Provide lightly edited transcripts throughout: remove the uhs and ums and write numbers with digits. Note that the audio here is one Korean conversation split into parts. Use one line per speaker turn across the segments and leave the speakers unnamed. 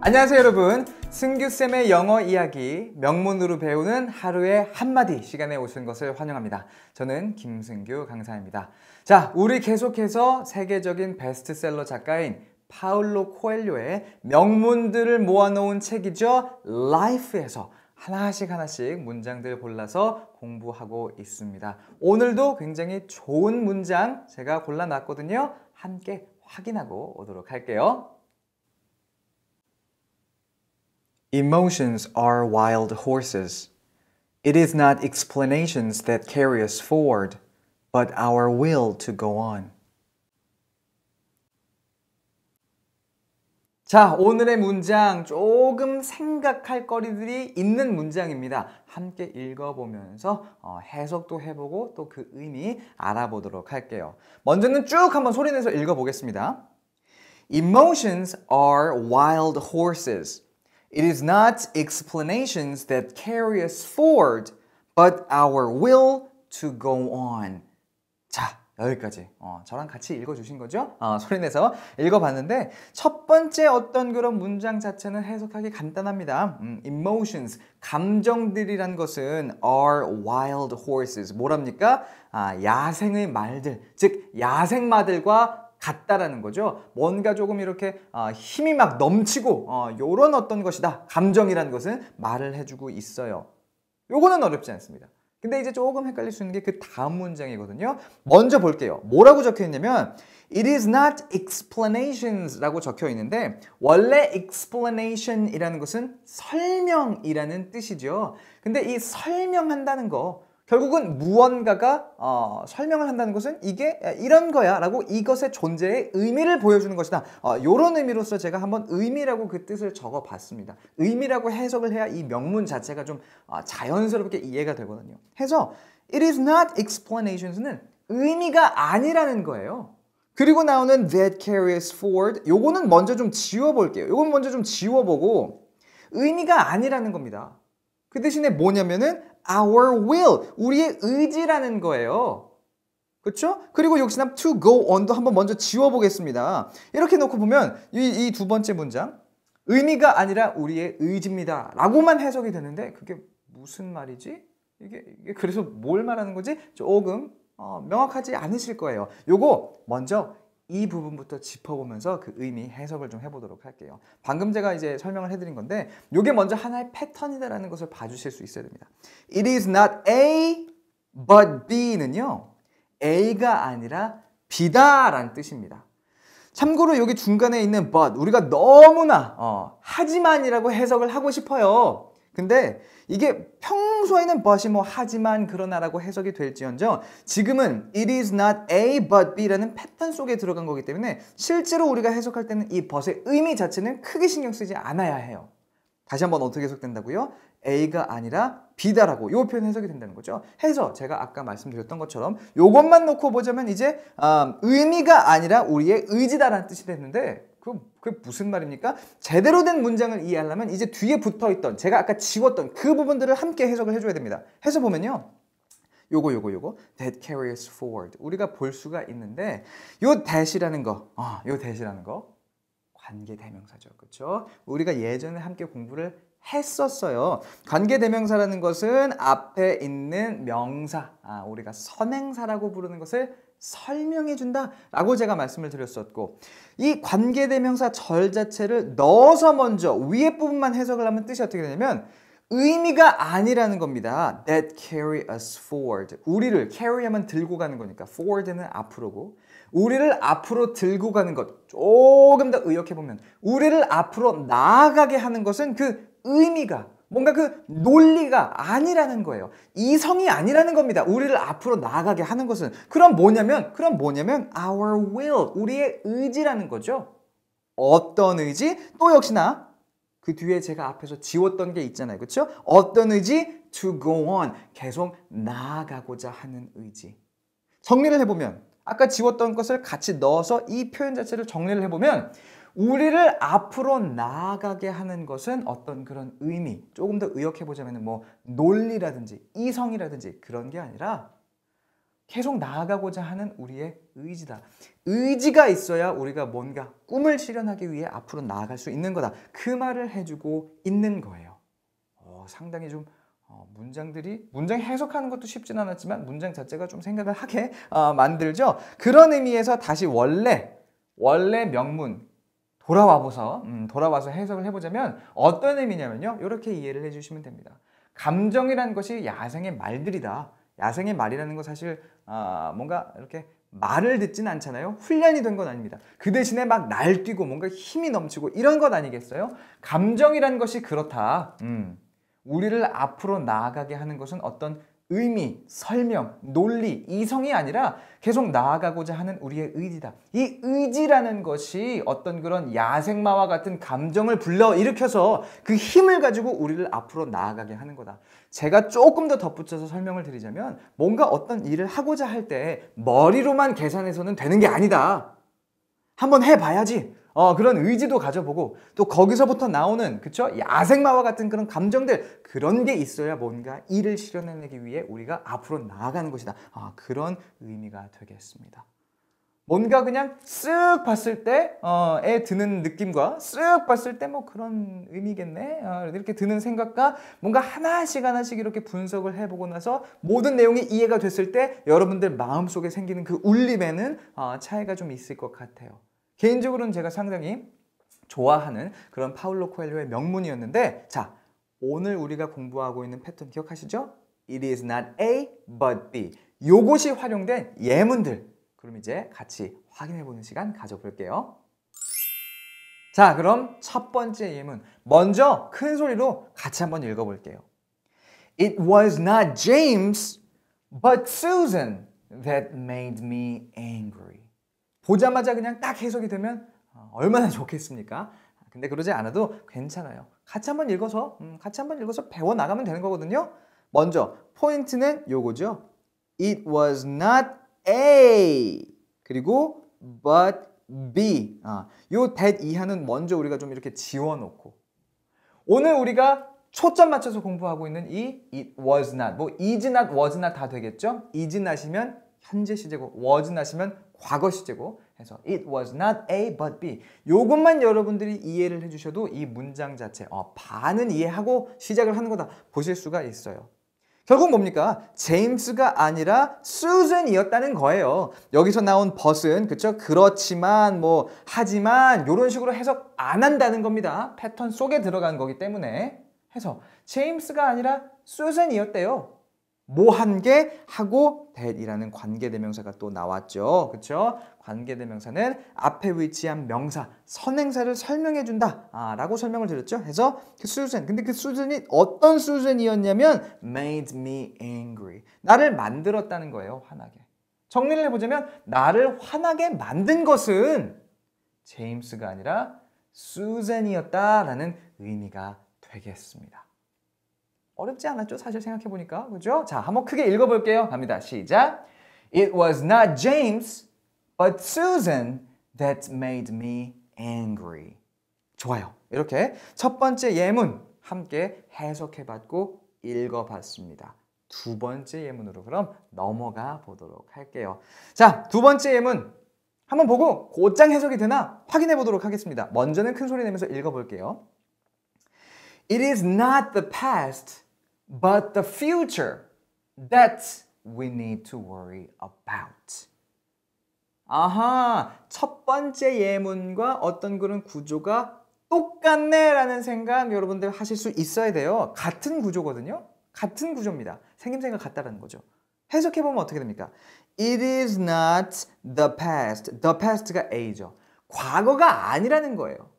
안녕하세요 여러분, 승규쌤의 영어 이야기 명문으로 배우는 하루에 한마디 시간에 오신 것을 환영합니다. 저는 김승규 강사입니다. 자, 우리 계속해서 세계적인 베스트셀러 작가인 파울로 코엘료의 명문들을 모아놓은 책이죠. Life에서 하나씩 문장들 골라서 공부하고 있습니다. 오늘도 굉장히 좋은 문장 제가 골라놨거든요. 함께 확인하고 오도록 할게요. Emotions are wild horses. It is not explanations that carry us forward, but our will to go on. 자, 오늘의 문장 조금 생각할 거리들이 있는 문장입니다. 함께 읽어보면서 해석도 해보고 또 그 의미 알아보도록 할게요. 먼저는 쭉 한번 소리내서 읽어보겠습니다. Emotions are wild horses. It is not explanations that carry us forward, but our will to go on. 자, 여기까지 저랑 같이 읽어주신 거죠? 소리내서 읽어봤는데 첫 번째 어떤 그런 문장 자체는 해석하기 간단합니다. Emotions, 감정들이란 것은 are wild horses. 뭐랍니까? 야생의 말들, 즉 야생마들과 같다라는 거죠. 뭔가 조금 이렇게 힘이 막 넘치고 요런 어떤 것이다. 감정이라는 것은 말을 해주고 있어요. 요거는 어렵지 않습니다. 근데 이제 조금 헷갈릴 수 있는 게 그 다음 문장이거든요. 먼저 볼게요. 뭐라고 적혀 있냐면 It is not explanations 라고 적혀 있는데 원래 explanation이라는 것은 설명이라는 뜻이죠. 근데 이 설명한다는 거 결국은 무언가가 설명을 한다는 것은 이게 이런 거야 라고 이것의 존재의 의미를 보여주는 것이다. 이런 의미로서 제가 한번 의미라고 그 뜻을 적어봤습니다. 의미라고 해석을 해야 이 명문 자체가 좀 자연스럽게 이해가 되거든요. 해서 It is not explanations는 의미가 아니라는 거예요. 그리고 나오는 that carry us forward 요거는 먼저 좀 지워볼게요. 요건 먼저 좀 지워보고 의미가 아니라는 겁니다. 그 대신에 뭐냐면은 our will, 우리의 의지라는 거예요. 그렇죠? 그리고 역시나 to go on도 한번 먼저 지워보겠습니다. 이렇게 놓고 보면 이 두 번째 문장 의미가 아니라 우리의 의지입니다 라고만 해석이 되는데 그게 무슨 말이지? 이게 그래서 뭘 말하는 거지? 조금 명확하지 않으실 거예요. 요거 먼저 이 부분부터 짚어보면서 그 의미 해석을 좀 해보도록 할게요. 방금 제가 이제 설명을 해드린 건데 이게 먼저 하나의 패턴이다라는 것을 봐주실 수 있어야 됩니다. It is not A but B는요. A가 아니라 B다라는 뜻입니다. 참고로 여기 중간에 있는 but 우리가 너무나 하지만이라고 해석을 하고 싶어요. 근데 이게 평소에는 but이 뭐 하지만 그러나라고 해석이 될지언정 지금은 it is not A but B라는 패턴 속에 들어간 거기 때문에 실제로 우리가 해석할 때는 이 but의 의미 자체는 크게 신경 쓰지 않아야 해요. 다시 한번 어떻게 해석된다고요? A가 아니라 B다라고 이 표현 해석이 된다는 거죠. 해서 제가 아까 말씀드렸던 것처럼 이것만 놓고 보자면 이제 의미가 아니라 우리의 의지다라는 뜻이 됐는데 그게 무슨 말입니까? 제대로 된 문장을 이해하려면 이제 뒤에 붙어있던 제가 아까 지웠던 그 부분들을 함께 해석을 해줘야 됩니다. 해서 보면요. 요거 that carry us forward 우리가 볼 수가 있는데 요 that이라는 거 관계대명사죠. 그렇죠? 우리가 예전에 함께 공부를 했었어요. 관계대명사라는 것은 앞에 있는 명사, 우리가 선행사라고 부르는 것을 설명해준다 라고 제가 말씀을 드렸었고 이 관계대명사 절 자체를 넣어서 먼저 위에 부분만 해석을 하면 뜻이 어떻게 되냐면 의미가 아니라는 겁니다. That carry us forward. 우리를 carry 하면 들고 가는 거니까 forward는 앞으로고 우리를 앞으로 들고 가는 것 조금 더 의역해보면 우리를 앞으로 나아가게 하는 것은 그 의미가 뭔가 그 논리가 아니라는 거예요. 이성이 아니라는 겁니다. 우리를 앞으로 나아가게 하는 것은 그럼 뭐냐면 our will, 우리의 의지라는 거죠. 어떤 의지? 또 역시나 그 뒤에 제가 앞에서 지웠던 게 있잖아요. 그렇죠? 어떤 의지? to go on, 계속 나아가고자 하는 의지. 정리를 해보면 아까 지웠던 것을 같이 넣어서 이 표현 자체를 정리를 해보면 우리를 앞으로 나아가게 하는 것은 어떤 그런 의미, 조금 더 의역해보자면 뭐 논리라든지 이성이라든지 그런 게 아니라 계속 나아가고자 하는 우리의 의지다. 의지가 있어야 우리가 뭔가 꿈을 실현하기 위해 앞으로 나아갈 수 있는 거다. 그 말을 해주고 있는 거예요. 상당히 좀 문장 해석하는 것도 쉽진 않았지만 문장 자체가 좀 생각을 하게 만들죠. 그런 의미에서 다시 원래 명문 돌아와서 해석을 해보자면 어떤 의미냐면요. 이렇게 이해를 해주시면 됩니다. 감정이라는 것이 야생의 말들이다. 야생의 말이라는 건 사실 뭔가 이렇게 말을 듣진 않잖아요. 훈련이 된 건 아닙니다. 그 대신에 막 날뛰고 뭔가 힘이 넘치고 이런 것 아니겠어요? 감정이라는 것이 그렇다. 우리를 앞으로 나아가게 하는 것은 어떤 의미, 설명, 논리, 이성이 아니라 계속 나아가고자 하는 우리의 의지다. 이 의지라는 것이 어떤 그런 야생마와 같은 감정을 불러일으켜서 그 힘을 가지고 우리를 앞으로 나아가게 하는 거다. 제가 조금 더 덧붙여서 설명을 드리자면 뭔가 어떤 일을 하고자 할 때 머리로만 계산해서는 되는 게 아니다. 한번 해봐야지. 그런 의지도 가져보고 또 거기서부터 나오는 그쵸? 야생마와 같은 그런 감정들 그런 게 있어야 뭔가 일을 실현해내기 위해 우리가 앞으로 나아가는 것이다. 그런 의미가 되겠습니다. 뭔가 그냥 쓱 봤을 때에 드는 느낌과 쓱 봤을 때 뭐 그런 의미겠네 이렇게 드는 생각과 뭔가 하나씩 이렇게 분석을 해보고 나서 모든 내용이 이해가 됐을 때 여러분들 마음속에 생기는 그 울림에는 차이가 좀 있을 것 같아요. 개인적으로는 제가 상당히 좋아하는 그런 파울로 코엘료의 명문이었는데 자, 오늘 우리가 공부하고 있는 패턴 기억하시죠? It is not A but B. 요것이 활용된 예문들 그럼 이제 같이 확인해보는 시간 가져볼게요. 자, 그럼 첫 번째 예문 먼저 큰 소리로 같이 한번 읽어볼게요. It was not James but Susan that made me angry. 보자마자 그냥 딱 해석이 되면 얼마나 좋겠습니까? 근데 그러지 않아도 괜찮아요. 같이 한번 읽어서 배워나가면 되는 거거든요. 먼저 포인트는 요거죠. It was not A 그리고 but B 요 that 이하는 먼저 우리가 좀 이렇게 지워놓고 오늘 우리가 초점 맞춰서 공부하고 있는 이 it was not 뭐 is not, was not 다 되겠죠? is not이면 현재 시제고 was not이면 과거 시제고 해서 it was not A but B 요것만 여러분들이 이해를 해주셔도 이 문장 자체 반은 이해하고 시작을 하는 거다 보실 수가 있어요. 결국 뭡니까? 제임스가 아니라 수잔이었다는 거예요. 여기서 나온 but은 그쵸? 그렇지만 뭐 하지만 이런 식으로 해석 안 한다는 겁니다. 패턴 속에 들어간 거기 때문에 해서 제임스가 아니라 수잔이었대요. 뭐 한 게 하고 that이라는 관계대명사가 또 나왔죠. 그쵸? 관계대명사는 앞에 위치한 명사, 선행사를 설명해 준다 라고 설명을 드렸죠. 해서 그 수잔, 근데 그 수잔이 어떤 수잔이었냐면 made me angry. 나를 만들었다는 거예요. 화나게. 정리를 해보자면 나를 화나게 만든 것은 제임스가 아니라 수잔이었다라는 의미가 되겠습니다. 어렵지 않았죠? 사실 생각해보니까. 그죠? 자, 한번 크게 읽어볼게요. 갑니다. 시작. It was not James, but Susan that made me angry. 좋아요. 이렇게 첫 번째 예문 함께 해석해봤고 읽어봤습니다. 두 번째 예문으로 그럼 넘어가 보도록 할게요. 자, 두 번째 예문 한번 보고 곧장 해석이 되나 확인해 보도록 하겠습니다. 먼저는 큰 소리 내면서 읽어볼게요. It is not the past, but the future that we need to worry about. 아하, 첫 번째 예문과 어떤 그런 구조가 똑같네 라는 생각 여러분들 하실 수 있어야 돼요. 같은 구조거든요. 같은 구조입니다. 생김새가 같다라는 거죠. 해석해보면 어떻게 됩니까? It is not the past. The past가 A죠. 과거가 아니라는 거예요.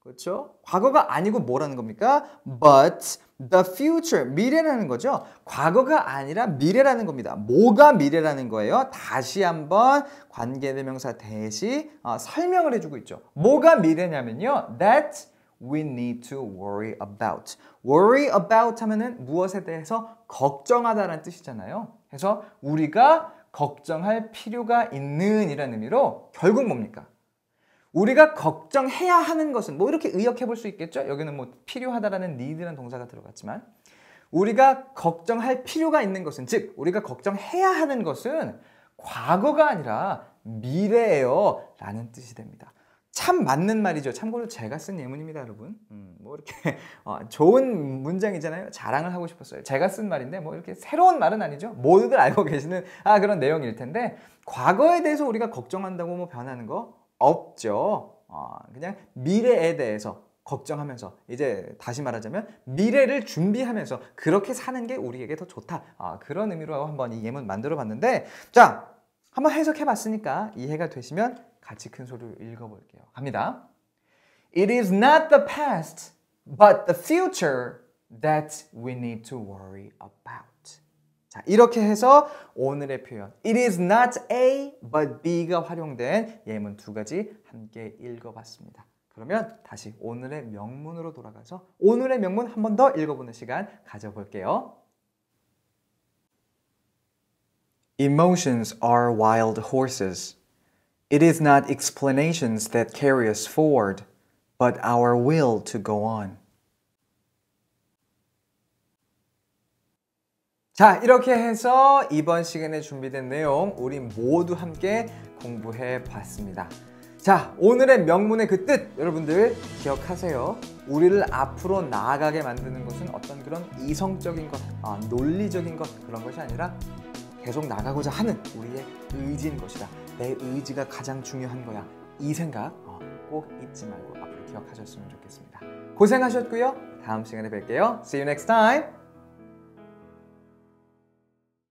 그렇죠? 과거가 아니고 뭐라는 겁니까? But the future, 미래라는 거죠. 과거가 아니라 미래라는 겁니다. 뭐가 미래라는 거예요? 다시 한번 관계대명사 대시 설명을 해주고 있죠. 뭐가 미래냐면요. That we need to worry about. Worry about 하면은 무엇에 대해서 걱정하다라는 뜻이잖아요. 그래서 우리가 걱정할 필요가 있는 이라는 의미로 결국 뭡니까? 우리가 걱정해야 하는 것은 뭐 이렇게 의역해 볼 수 있겠죠? 여기는 뭐 필요하다라는 need라는 동사가 들어갔지만 우리가 걱정할 필요가 있는 것은, 즉 우리가 걱정해야 하는 것은 과거가 아니라 미래예요 라는 뜻이 됩니다. 참 맞는 말이죠. 참고로 제가 쓴 예문입니다, 여러분. 뭐 이렇게 좋은 문장이잖아요. 자랑을 하고 싶었어요. 제가 쓴 말인데 뭐 이렇게 새로운 말은 아니죠. 모두들 알고 계시는 그런 내용일 텐데, 과거에 대해서 우리가 걱정한다고 뭐 변하는 거 없죠. 그냥 미래에 대해서 걱정하면서, 이제 다시 말하자면 미래를 준비하면서 그렇게 사는 게 우리에게 더 좋다. 그런 의미로 한번 이 예문 만들어 봤는데, 자, 한번 해석해 봤으니까 이해가 되시면 같이 큰 소리로 읽어볼게요. 갑니다. It is not the past, but the future that we need to worry about. 자, 이렇게 해서 오늘의 표현 It is not A, but B가 활용된 예문 두 가지 함께 읽어봤습니다. 그러면 다시 오늘의 명문으로 돌아가서 오늘의 명문 한 번 더 읽어보는 시간 가져볼게요. Emotions are wild horses. It is not explanations that carry us forward, but our will to go on. 자, 이렇게 해서 이번 시간에 준비된 내용 우리 모두 함께 공부해 봤습니다. 자, 오늘의 명문의 그 뜻 여러분들 기억하세요. 우리를 앞으로 나아가게 만드는 것은 어떤 그런 이성적인 것, 논리적인 것, 그런 것이 아니라 계속 나가고자 하는 우리의 의지인 것이다. 내 의지가 가장 중요한 거야. 이 생각 꼭 잊지 말고 앞으로 기억하셨으면 좋겠습니다. 고생하셨고요. 다음 시간에 뵐게요. See you next time.